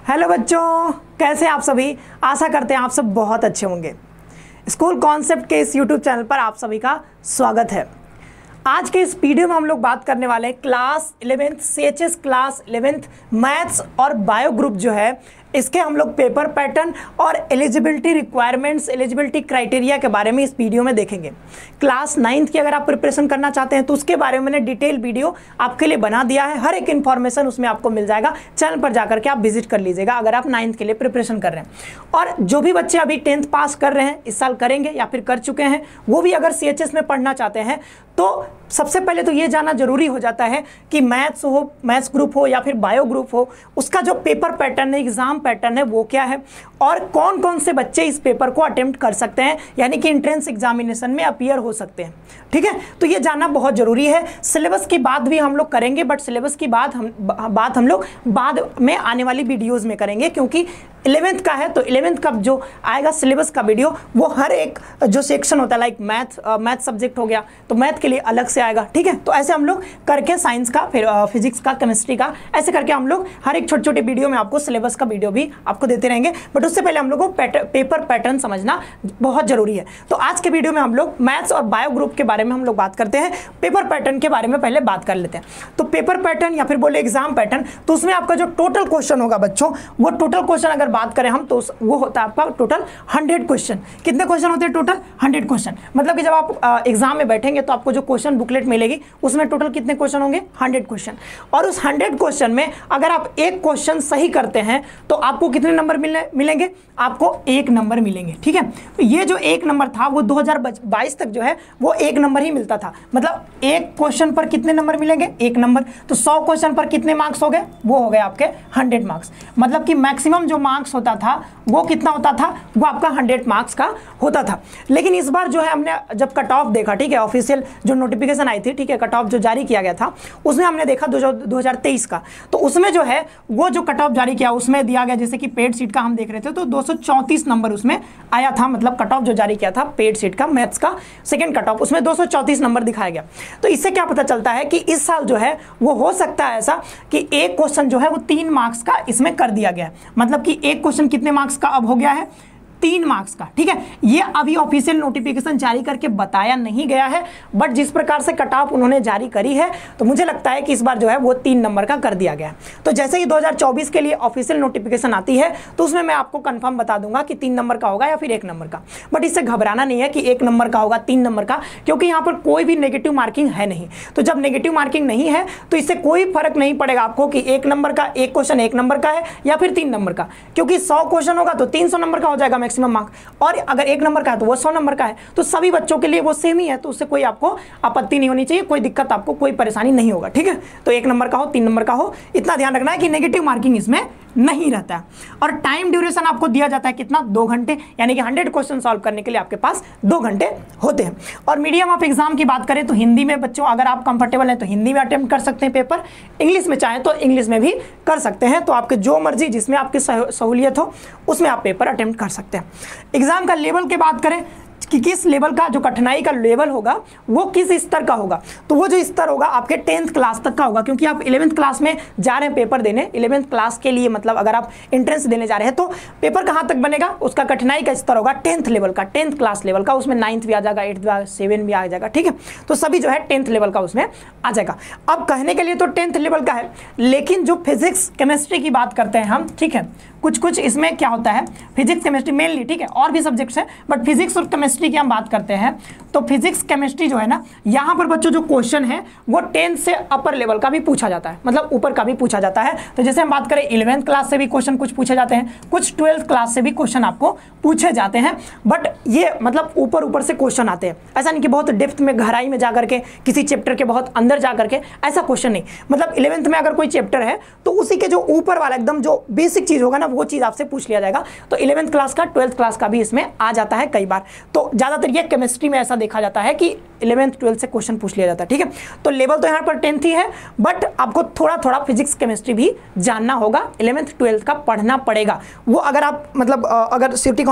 Hello बच्चों, कैसे आप सभी। आशा करते हैं आप सब बहुत अच्छे होंगे। स्कूल कॉन्सेप्ट के इस यूट्यूब चैनल पर आप सभी का स्वागत है। आज के इस वीडियो में हम लोग बात करने वाले हैं class 11th CHS class 11th maths और बायो ग्रुप जो है इसके हम लोग पेपर पैटर्न और एलिजिबिलिटी रिक्वायरमेंट्स, एलिजिबिलिटी क्राइटेरिया के बारे में इस वीडियो में देखेंगे। क्लास 9th की अगर आप प्रिपरेशन करना चाहते हैं तो उसके बारे में मैंने डिटेल वीडियो आपके लिए बना दिया है। हर एक इन्फॉर्मेशन उसमें आपको मिल जाएगा। चैनल पर जाकर के आप विजिट कर लीजिएगा अगर आप 9th के लिए प्रिपरेशन कर रहे हैं। और जो भी बच्चे अभी 10th पास कर रहे हैं, इस साल करेंगे या फिर कर चुके हैं, वो भी अगर CHS में पढ़ना चाहते हैं तो सबसे पहले तो ये जानना जरूरी हो जाता है कि मैथ्स हो, मैथ्स ग्रुप हो या फिर बायो ग्रुप हो, उसका जो पेपर पैटर्न है, एग्जाम पैटर्न है, वो क्या है और कौन कौन से बच्चे इस पेपर को अटेम्प्ट कर सकते हैं, यानी कि एंट्रेंस एग्जामिनेशन में अपीयर हो सकते हैं। ठीक है, तो ये जानना बहुत जरूरी है। सिलेबस की बात भी हम लोग करेंगे, बट सिलेबस की बात हम लोग बाद में आने वाली वीडियोस में करेंगे, क्योंकि 11th का है तो 11th का जो आएगा सिलेबस का वीडियो वो हर एक जो सेक्शन होता है, लाइक मैथ सब्जेक्ट हो गया तो मैथ के लिए अलग से आएगा। ठीक है, तो ऐसे हम लोग करके साइंस का, फिर फिजिक्स का, केमिस्ट्री का, ऐसे करके हम लोग हर एक छोटे छोटे वीडियो में आपको सिलेबस का वीडियो भी आपको देते रहेंगे। बट उससे पहले हम लोग को पेपर पैटर्न समझना बहुत जरूरी है। तो आज के वीडियो में हम लोग मैथ्स और बायो ग्रुप के बारे में हम लोग बात करते हैं। पेपर पैटर्न के बारे में पहले बात कर लेते हैं। तो पेपर पैटर्न या फिर बोले एग्जाम पैटर्न, तो उसमें आपका जो टोटल क्वेश्चन होगा बच्चों, वो टोटल क्वेश्चन अगर बात करें हम तो वो होता है आपका टोटल 100 क्वेश्चन। कितने क्वेश्चन होते हैं टोटल? 100 क्वेश्चन। मतलब कि जब आप एग्जाम में बैठेंगे तो आपको जो क्वेश्चन बुकलेट मिलेगी उसमें टोटल कितने क्वेश्चन होंगे? 100 क्वेश्चन। और उस 100 क्वेश्चन में अगर आप एक क्वेश्चन सही करते हैं तो आपको कितने नंबर मिलेंगे? आपको 1 नंबर मिलेंगे। ठीक है, तो ये जो 1 नंबर था वो 2022 तक जो है वो 1 नंबर ही मिलता था। मतलब एक क्वेश्चन पर कितने नंबर मिलेंगे? 1 नंबर। तो 100 क्वेश्चन पर कितने मार्क्स हो गए? वो हो गए आपके 100 मार्क्स। मतलब कि मैक्सिमम जो मार्क्स होता था वो कितना होता था? वो आपका 100 मार्क्स का होता था। लेकिन इस बार जो है हमने जब कट ऑफ देखा, ठीक है, ऑफिशियल जो नोटिफिकेशन आई थी, ठीक है, कट ऑफ जो जारी किया गया था, उसमें हमने देखा 2023 का, तो उसमें जो है वो जो कट ऑफ जारी किया उसमें दिया गया, जैसे कि पेड सीट का हम देख रहे थे तो 234 नंबर उसमें आया था। मतलब कट ऑफ जो जारी किया था पेड सीट का, मैथ्स का सेकेंड कट ऑफ, उसमें 234 नंबर दिखाया गया। तो इससे क्या पता चलता है कि इस साल जो है वो हो सकता है ऐसा कि एक क्वेश्चन जो है वो 3 मार्क्स का इसमें कर दिया गया है। मतलब कि एक क्वेश्चन कितने मार्क्स का अब हो गया है? 3 मार्क्स का। ठीक है, ये अभी ऑफिशियल नोटिफिकेशन जारी करके बताया नहीं गया है, बट जिस प्रकार से कट ऑफ उन्होंने जारी करी है तो मुझे लगता है कि इस बार जो है वो 3 नंबर का कर दिया गया है। तो जैसे ही 2024 के लिए ऑफिशियल नोटिफिकेशन आती है तो उसमें मैं आपको कंफर्म बता दूंगा कि 3 नंबर का होगा या फिर 1 नंबर का। बट इससे घबराना नहीं है कि 1 नंबर का होगा, 3 नंबर का, क्योंकि यहाँ पर कोई भी नेगेटिव मार्किंग है नहीं। तो जब नेगेटिव मार्किंग नहीं है तो इससे कोई फर्क नहीं पड़ेगा आपको कि 1 नंबर का एक क्वेश्चन 1 नंबर का है या फिर 3 नंबर का, क्योंकि 100 क्वेश्चन होगा तो 300 नंबर का हो जाएगा मैक्सिमम मार्क्स, और अगर 1 नंबर का है तो वो 100 नंबर का है। तो सभी बच्चों के लिए वो सेम ही है, तो उससे कोई आपको आपत्ति नहीं होनी चाहिए, कोई दिक्कत, आपको कोई परेशानी नहीं होगा। ठीक है, तो 1 नंबर का हो, 3 नंबर का हो, इतना ध्यान रखना है कि नेगेटिव मार्किंग इसमें नहीं रहता है। और टाइम ड्यूरेशन आपको दिया जाता है कितना? 2 घंटे, यानी कि 100 क्वेश्चन सॉल्व करने के लिए आपके पास 2 घंटे होते हैं। और मीडियम ऑफ एग्जाम की बात करें तो हिंदी में बच्चों अगर आप कंफर्टेबल हैं तो हिंदी में अटेम्प्ट कर सकते हैं पेपर, इंग्लिश में चाहें तो इंग्लिश में भी कर सकते हैं। तो आपके जो मर्जी, जिसमें आपकी सहूलियत हो उसमें आप पेपर अटेम्प्ट कर सकते हैं। एग्जाम का लेवल की बात करें कि किस लेवल का, जो कठिनाई का लेवल होगा वो किस स्तर का होगा, तो वो जो स्तर होगा आपके 10th क्लास तक का होगा, क्योंकि आप 11th क्लास में जा रहे हैं पेपर देने। 11th क्लास के लिए मतलब अगर आप एंट्रेंस देने जा रहे हैं तो पेपर कहाँ तक बनेगा? उसका कठिनाई का स्तर होगा 10th लेवल का, 10th क्लास लेवल का। उसमें 9th भी आ जाएगा, 8th भी आ जाएगा, 7 भी आ जाएगा। ठीक है, तो सभी जो है 10th लेवल का उसमें आ जाएगा। अब कहने के लिए तो 10th लेवल का है, लेकिन जो फिजिक्स केमिस्ट्री की बात करते हैं हम, ठीक है, कुछ इसमें क्या होता है, फिजिक्स केमिस्ट्री मेनली, ठीक है, और भी सब्जेक्ट्स हैं बट फिजिक्स और केमिस्ट्री की हम बात करते हैं। तो फिजिक्स केमिस्ट्री जो है ना, यहाँ पर बच्चों जो क्वेश्चन है वो 10th से अपर लेवल का भी पूछा जाता है, मतलब ऊपर का भी पूछा जाता है। तो जैसे हम बात करें 11th क्लास से भी क्वेश्चन कुछ पूछे जाते हैं, कुछ 12th क्लास से भी क्वेश्चन आपको पूछे जाते हैं, बट ये मतलब ऊपर से क्वेश्चन आते हैं। ऐसा नहीं कि बहुत डेप्थ में, गहराई में जाकर के, किसी चैप्टर के बहुत अंदर जाकर के, ऐसा क्वेश्चन नहीं। मतलब 11th में अगर कोई चैप्टर है तो उसी के जो ऊपर वाला एकदम जो बेसिक चीज होगा ना वो चीज आपसे पूछ लिया जाएगा। तो 11th क्लास का, 12th क्लास का भी इसमें आ जाता है कई बार। तो ज्यादातर ये केमिस्ट्री में ऐसा देखा जाता है कि 11th 12th से क्वेश्चन पूछ लिया जाता है, ठीक है। तो लेवल तो यहाँ पर 10th ही है, बट आपको थोड़ा थोड़ा फिजिक्स केमिस्ट्री भी जानना होगा, 11th 12th का पढ़ना पड़ेगा। वो अगर आप मतलब अगर सीयूटी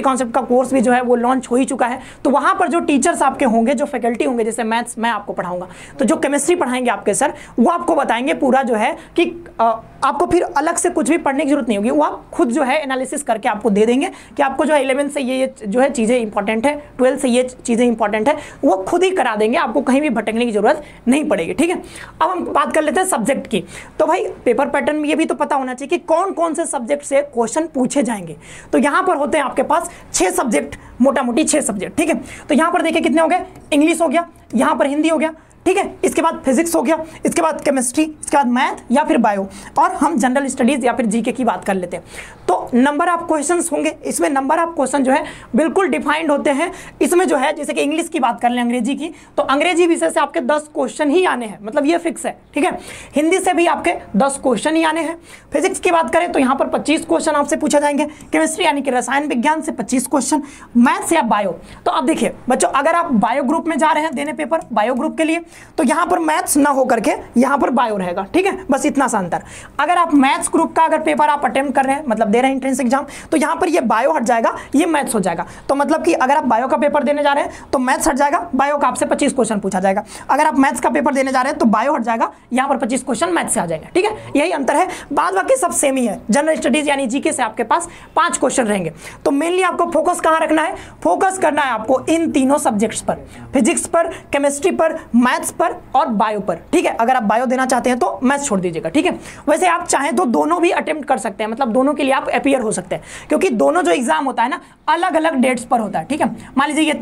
कॉन्सेप्ट का कोर्स भी जो है वो लॉन्च हो ही चुका है, तो वहाँ पर जो टीचर्स आपके होंगे, जो फैकल्टी होंगे, जैसे मैथ्स मैं आपको पढ़ाऊंगा, तो जो केमिस्ट्री पढ़ाएंगे आपके सर, वो आपको बताएंगे पूरा जो है कि आपको फिर अलग से कुछ भी पढ़ने की जरूरत नहीं होगी, वो आप खुद जो है एनालिसिस करके आपको दे देंगे कि आपको जो है 11th से ये जो है चीज़ें इंपॉर्टेंट है, 12th से ये चीज़ें इंपॉर्टेंट है, वो खुद ही करा देंगे, आपको कहीं भी भटकने की जरूरत नहीं पड़ेगी, ठीक है। अब हम बात कर लेते हैं सब्जेक्ट की। तो भाई पेपर पैटर्न में ये भी तो पता होना चाहिए कि कौन कौन से सब्जेक्ट से क्वेश्चन पूछे जाएंगे। तो यहाँ पर होते हैं आपके पास 6 सब्जेक्ट, मोटा मोटी 6 सब्जेक्ट, ठीक है। तो यहाँ पर देखिए कितने हो गए, इंग्लिश हो गया, यहाँ पर हिंदी हो गया, ठीक है, इसके बाद फिजिक्स हो गया, इसके बाद केमिस्ट्री, इसके बाद मैथ या फिर बायो, और हम जनरल स्टडीज या फिर जीके की बात कर लेते हैं। तो नंबर ऑफ क्वेश्चंस होंगे, इसमें नंबर ऑफ क्वेश्चन जो है बिल्कुल डिफाइंड होते हैं। इसमें जो है जैसे कि इंग्लिश की बात कर लें, अंग्रेजी की, तो अंग्रेजी विषय से आपके 10 क्वेश्चन ही आने हैं, मतलब ये फिक्स है, ठीक है। हिंदी से भी आपके 10 क्वेश्चन ही आने हैं। फिजिक्स की बात करें तो यहाँ पर 25 क्वेश्चन आपसे पूछा जाएंगे, केमिस्ट्री यानी कि रसायन विज्ञान से 25 क्वेश्चन, मैथ्स या बायो। तो अब देखिए बच्चों, अगर आप बायो ग्रुप में जा रहे हैं देने पेपर बायो ग्रुप के लिए, तो यहाँ पर मैथ्स ना हो करके यहाँ पर बायो रहेगा, ठीक है, बस इतना सा अंतर। अगर आप मैथ्स ग्रुप का अगर पेपर आप अटेम्प्ट कर रहे हैं, मतलब दे रहे हैं एंट्रेंस एग्जाम, तो यहाँ पर ये बायो हट जाएगा, ये मैथ्स हो जाएगा। तो मतलब कि अगर आप बायो का पेपर देने जा रहे हैं तो मैथ्स हट जाएगा, बायो का आपसे 25 क्वेश्चन पूछा जाएगा। अगर आप मैथ्स का पेपर देने जा रहे हैं तो बायो हट जाएगा, यहाँ पर 25 क्वेश्चन मैथ्स से आ जाएंगे, ठीक है, यही अंतर है। बाद बाकी सब सेम ही है। जनरल स्टडीज यानी जीके से आपके पास 5 क्वेश्चन रहेंगे। तो मेनली आपको फोकस कहाँ रखना है, फोकस करना है आपको इन तीनों सब्जेक्ट्स पर, फिजिक्स पर, केमिस्ट्री पर, मैथ्स पर और बायो पर, ठीक है। अगर आप बायो देना चाहते हैं तो मैथ्स छोड़ दीजिएगा, ठीक है। वैसे आप चाहें तो दोनों भी अटेम्प्ट कर सकते हैं, मतलब दोनों के लिए आप अपीयर हो सकते हैं, क्योंकि दोनों जो एग्जाम होता है ना अलग अलग डेट्स पर होता है, ठीक है। मान लीजिए ये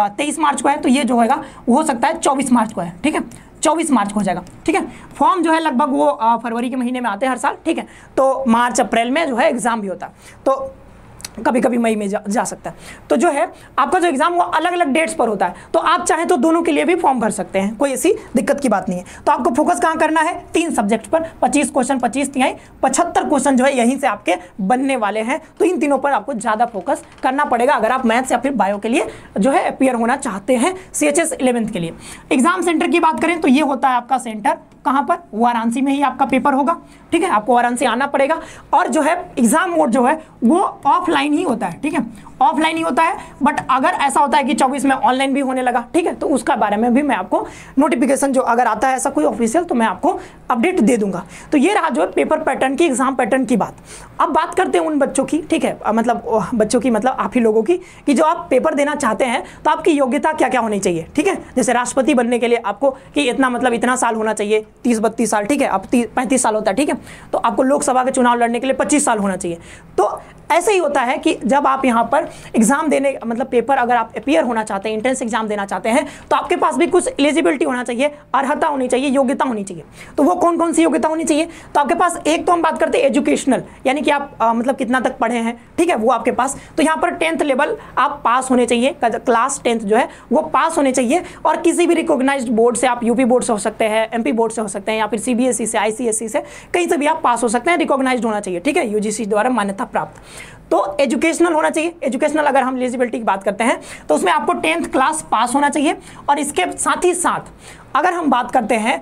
23 मार्च को है, तो ये जो होगा वो हो सकता है 24 मार्च को है, ठीक है, 24 मार्च को हो जाएगा, ठीक है। फॉर्म जो है लगभग वो फरवरी के महीने में आते हैं हर साल, ठीक है। तो मार्च अप्रैल में जो है एग्जाम भी होता है, तो कभी कभी मई में जा सकता है। तो जो है आपका जो एग्जाम वो अलग अलग डेट्स पर होता है, तो आप चाहें तो दोनों के लिए भी फॉर्म भर सकते हैं, कोई ऐसी दिक्कत की बात नहीं है। तो आपको फोकस कहाँ करना है, 3 सब्जेक्ट पर, 25 क्वेश्चन, 25 तिहाई 75 क्वेश्चन जो है यहीं से आपके बनने वाले हैं। तो इन तीनों पर आपको ज़्यादा फोकस करना पड़ेगा अगर आप मैथ्स या फिर बायो के लिए जो है अपीयर होना चाहते हैं CHS 11th के लिए। एग्जाम सेंटर की बात करें तो ये होता है आपका सेंटर कहाँ पर, वाराणसी में ही आपका पेपर होगा, ठीक है। आपको वाराणसी आना पड़ेगा, और जो है एग्जाम मोड जो है वो ऑफलाइन ही होता है, ठीक है, ऑफलाइन ही होता है। बट अगर ऐसा होता है कि 24 में ऑनलाइन भी होने लगा, ठीक है, तो उसका बारे में भी मैं आपको नोटिफिकेशन जो अगर आता है ऐसा कोई ऑफिशियल, तो मैं आपको अपडेट दे दूंगा। तो ये रहा जो है पेपर पैटर्न की, एग्जाम पैटर्न की बात। अब बात करते हैं उन बच्चों की, ठीक है, मतलब बच्चों की मतलब आप ही लोगों की, कि जो आप पेपर देना चाहते हैं तो आपकी योग्यता क्या क्या होनी चाहिए, ठीक है। जैसे राष्ट्रपति बनने के लिए आपको कि इतना मतलब इतना साल होना चाहिए, 30-32 साल, ठीक है, अब 35 साल होता है, ठीक है। तो आपको लोकसभा के चुनाव लड़ने के लिए 25 साल होना चाहिए। तो ऐसे ही होता है कि जब आप यहाँ पर एग्जाम देने मतलब पेपर अगर आप अपीयर होना चाहते हैं, एंट्रेंस एग्जाम देना चाहते हैं, तो आपके पास भी कुछ एलिजिबिलिटी होना चाहिए, अर्हता होनी चाहिए, योग्यता होनी चाहिए। तो वो कौन कौन सी योग्यता होनी चाहिए, तो आपके पास एक तो हम बात करते हैं एजुकेशनल, यानी कि आप मतलब कितना तक पढ़े हैं, ठीक है, वो आपके पास। तो यहाँ पर 10th लेवल आप पास होने चाहिए, क्लास 10th जो है वो पास होने चाहिए, और किसी भी रिकॉग्नाइज्ड बोर्ड से, आप यूपी बोर्ड से हो सकते हैं, MP बोर्ड से हो सकते हैं, या फिर CBSE से, ICSE से, कहीं से भी आप पास हो सकते हैं, रिकॉग्नाइज्ड होना चाहिए, ठीक है, UGC द्वारा मान्यता प्राप्त। तो एजुकेशनल होना चाहिए। एजुकेशनल अगर हम एलिजिबिलिटी की बात करते हैं तो उसमें आपको 10th क्लास पास होना चाहिए, और इसके साथ ही साथ अगर हम बात करते हैं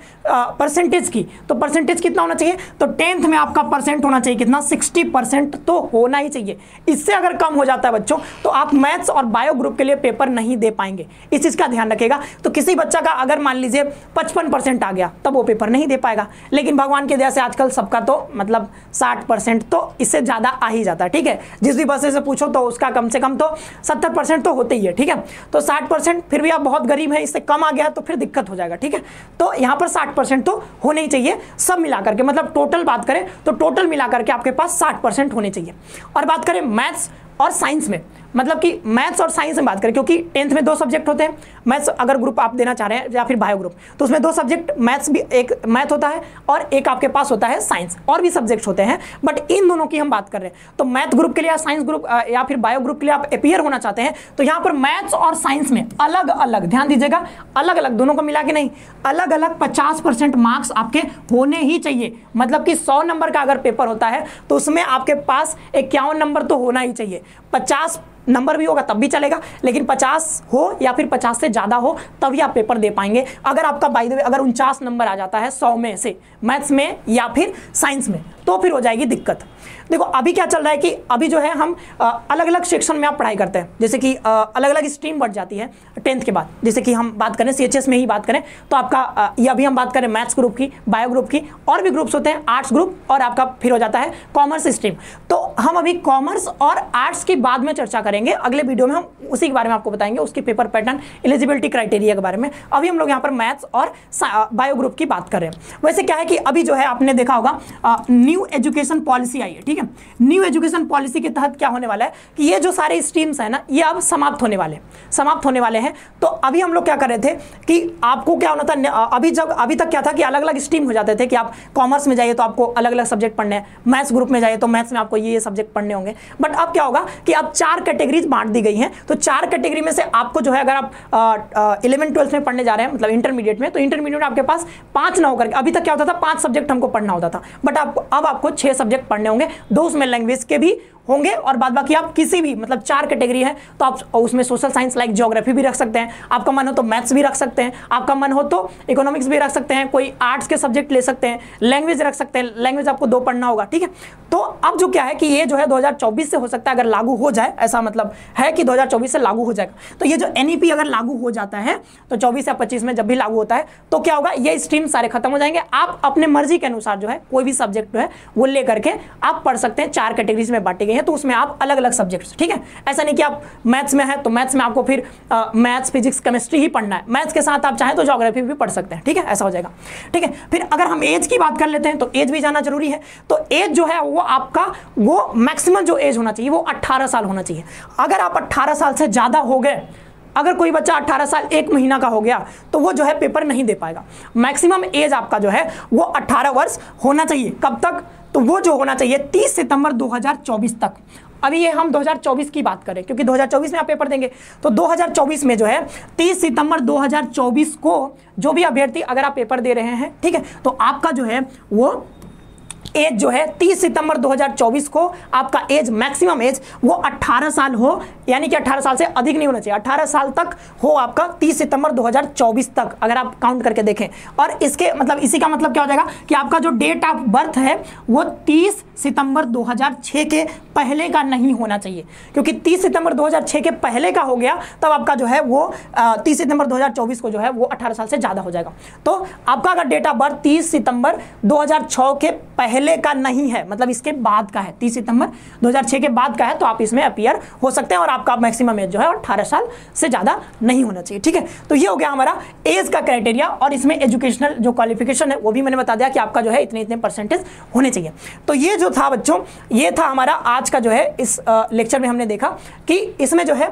परसेंटेज की, तो परसेंटेज कितना होना चाहिए, तो 10th में आपका परसेंट होना चाहिए कितना, 60% तो होना ही चाहिए। इससे अगर कम हो जाता है बच्चों तो आप मैथ्स और बायो ग्रुप के लिए पेपर नहीं दे पाएंगे, इस चीज़ का ध्यान रखिएगा। तो किसी बच्चा का अगर मान लीजिए 55% आ गया तब वो पेपर नहीं दे पाएगा, लेकिन भगवान की दया से आजकल सबका तो मतलब 60% तो इससे ज़्यादा आ ही जाता है, ठीक है। जिस भी बच्चे से पूछो तो उसका कम से कम तो 70% तो होते ही है, ठीक है। तो 60% फिर भी आप बहुत गरीब हैं, इससे कम आ गया तो फिर दिक्कत हो जाएगा, ठीक है। तो यहाँ पर 60% तो होने ही चाहिए सब मिलाकर के, मतलब टोटल बात करें तो टोटल मिलाकर के आपके पास 60% होने चाहिए। और बात करें मैथ्स और साइंस में, मतलब कि मैथ्स और साइंस में बात करें, क्योंकि 10th में 2 सब्जेक्ट होते हैं, मैथ्स अगर ग्रुप आप देना चाह रहे हैं या फिर बायो ग्रुप, तो उसमें 2 सब्जेक्ट, मैथ्स भी, एक मैथ होता है और एक आपके पास होता है साइंस, और भी सब्जेक्ट्स होते हैं, बट इन दोनों की हम बात कर रहे हैं। तो मैथ ग्रुप के लिए या साइंस ग्रुप या फिर बायो ग्रुप के लिए आप अपीयर होना चाहते हैं, तो यहाँ पर मैथ्स और साइंस में अलग अलग, ध्यान दीजिएगा, अलग अलग, दोनों को मिला के नहीं, अलग अलग 50% मार्क्स आपके होने ही चाहिए। मतलब कि 100 नंबर का अगर पेपर होता है तो उसमें आपके पास 51 नंबर तो होना ही चाहिए। 50 नंबर भी होगा तब भी चलेगा, लेकिन 50 हो या फिर 50 से ज़्यादा हो तभी आप पेपर दे पाएंगे। अगर आपका बाय द वे अगर 49 नंबर आ जाता है 100 में से मैथ्स में या फिर साइंस में, तो फिर हो जाएगी दिक्कत। देखो अभी क्या चल रहा है कि अभी जो है हम अलग अलग सेक्शन में आप पढ़ाई करते हैं, जैसे कि अलग अलग स्ट्रीम बढ़ जाती है 10th के बाद। जैसे कि हम बात करें CHS में ही बात करें तो आपका ये अभी हम बात करें मैथ्स ग्रुप की, बायो ग्रुप की, और भी ग्रुप्स होते हैं, आर्ट्स ग्रुप, और आपका फिर हो जाता है कॉमर्स स्ट्रीम। तो हम अभी कॉमर्स और आर्ट्स की बाद में चर्चा करेंगे, अगले वीडियो में हम उसी के बारे में आपको बताएंगे, उसकी पेपर पैटर्न, एलिजिबिलिटी क्राइटेरिया के बारे में। अभी हम लोग यहाँ पर मैथ्स और बायो ग्रुप की बात कर रहे हैं। वैसे क्या है कि अभी जो है आपने देखा होगा न्यू एजुकेशन पॉलिसी आई है, ठीक है। न्यू एजुकेशन पॉलिसी के तहत क्या होने वाला है कि ये जो सारे स्ट्रीम्स है ना, ये अब समाप्त होने वाले हैं। तो अभी हम लोग क्या कर रहे थे कि आपको क्या होना था, अभी तक क्या था कि अलग अलग स्ट्रीम हो जाते थे कि आप कॉमर्स में जाइए तो आपको अलग अलग सब्जेक्ट पढ़ने हैं, मैथ्स ग्रुप में जाइए तो मैथ्स में आपको ये सब्जेक्ट पढ़ने होंगे। बट अब क्या होगा कि अब 4 कैटेगरीज बांट दी गई हैं। तो 4 कैटेगरी में से आपको जो है, अगर आप 11th-12th में पढ़ने जा रहे हैं, मतलब इंटरमीडिएट में, तो इंटरमीडिएट में आपके पास 5 ना होकर, अभी तक क्या होता था 5 सब्जेक्ट हमको पढ़ना होता था, बट अब आपको 6 सब्जेक्ट पढ़ने होंगे, 2 उसमें लैंग्वेज के भी होंगे, और बाद बाकी आप किसी भी, मतलब 4 कैटेगरी है तो आप उसमें सोशल साइंस लाइक ज्योग्राफी भी रख सकते हैं, आपका मन हो तो मैथ्स भी रख सकते हैं, आपका मन हो तो इकोनॉमिक्स भी रख सकते हैं, कोई आर्ट्स के सब्जेक्ट ले सकते हैं, लैंग्वेज रख सकते हैं, लैंग्वेज आपको 2 पढ़ना होगा, ठीक है। तो अब जो क्या है कि ये जो है 2024 से हो सकता है अगर लागू हो जाए, ऐसा मतलब है कि 2024 से लागू हो जाएगा। तो ये जो NEP अगर लागू हो जाता है तो 24 या 25 में जब भी लागू होता है तो क्या होगा, ये स्ट्रीम सारे खत्म हो जाएंगे। आप अपने मर्जी के अनुसार जो है कोई भी सब्जेक्ट जो है वो ले करके आप पढ़ सकते हैं। 4 कैटेगरीज में बांटी गई है, तो उसमें आप अलग अलग सब्जेक्ट्स, ठीक है। ऐसा नहीं कि आप मैथ्स में है तो मैथ्स में आपको फिर मैथ्स, फिजिक्स, केमिस्ट्री ही पढ़ना है, मैथ्स के साथ आप चाहें तो ज्योग्राफी भी पढ़ सकते हैं, ठीक है, ऐसा हो जाएगा, ठीक है। फिर अगर हम एज की बात कर लेते हैं तो एज भी जाना जरूरी है। तो एज जो है वो आपका, वो मैक्सिमम जो एज होना चाहिए वो 18 साल होना चाहिए। अगर आप 18 साल से ज्यादा हो गए, अगर कोई बच्चा 18 साल 1 महीना का हो गया तो वो जो है पेपर नहीं दे पाएगा। मैक्सिमम एज आपका जो है वो 18 वर्ष होना चाहिए। कब तक? तो वो जो होना चाहिए 30 सितंबर 2024 तक। अभी ये हम 2024 की बात करें क्योंकि 2024 में आप पेपर देंगे, तो 2024 में जो है 30 सितंबर 2024 को जो भी अभ्यर्थी अगर आप पेपर दे रहे हैं, ठीक है, तो आपका जो है वो एज जो है 30 सितंबर 2024 को आपका एज, मैक्सिमम एज वो 18 साल हो, यानी कि 18 साल से अधिक नहीं होना चाहिए, 18 साल तक हो आपका 30 सितंबर 2024 तक, अगर आप काउंट करके देखें। और इसके मतलब, इसी का मतलब क्या हो जाएगा कि आपका जो डेट ऑफ बर्थ है वो 30 सितंबर 2006 के पहले का नहीं होना चाहिए, क्योंकि 30 सितंबर 2006 के पहले का हो गया तब आपका जो है वो 30 सितंबर 2024 को जो है वो 18 साल से ज़्यादा हो जाएगा। तो आपका अगर डेट ऑफ बर्थ 30 सितंबर 2006 के पहले का नहीं है, मतलब इसके बाद का है, 30 सितंबर 2006 के बाद का है, तो आप इसमें अपीयर हो सकते हैं और आपका मैक्सिमम एज जो है 18 साल से ज़्यादा नहीं होना चाहिए, ठीक है। तो ये हो गया हमारा एज का क्राइटेरिया, और इसमें एजुकेशनल जो क्वालिफिकेशन है वो भी मैंने बता दिया कि आपका जो है इतने इतने परसेंटेज होने चाहिए। तो ये जो था बच्चों, ये था हमारा आज का जो है इस लेक्चर में हमने देखा कि इसमें जो है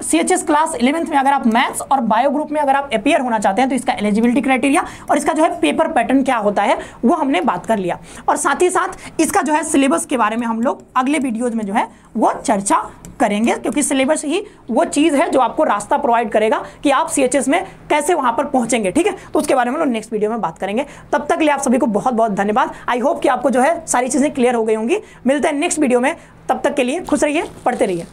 CHS क्लास 11th में अगर आप मैथ्स और बायो ग्रुप में अगर आप अपीयर होना चाहते हैं तो इसका एलिजिबिलिटी क्राइटेरिया और इसका जो है पेपर पैटर्न क्या होता है वो हमने बात कर लिया, और साथ ही साथ इसका जो है सिलेबस के बारे में हम लोग अगले वीडियोज में जो है वो चर्चा करेंगे, क्योंकि सिलेबस ही वो चीज़ है जो आपको रास्ता प्रोवाइड करेगा कि आप CHS में कैसे वहां पर पहुंचेंगे, ठीक है। तो उसके बारे में हम लोग नेक्स्ट वीडियो में बात करेंगे। तब तक के लिए आप सभी को बहुत बहुत धन्यवाद। आई होप कि आपको जो है सारी चीज़ें क्लियर हो गई होंगी। मिलते हैं नेक्स्ट वीडियो में, तब तक के लिए खुश रहिए, पढ़ते रहिए।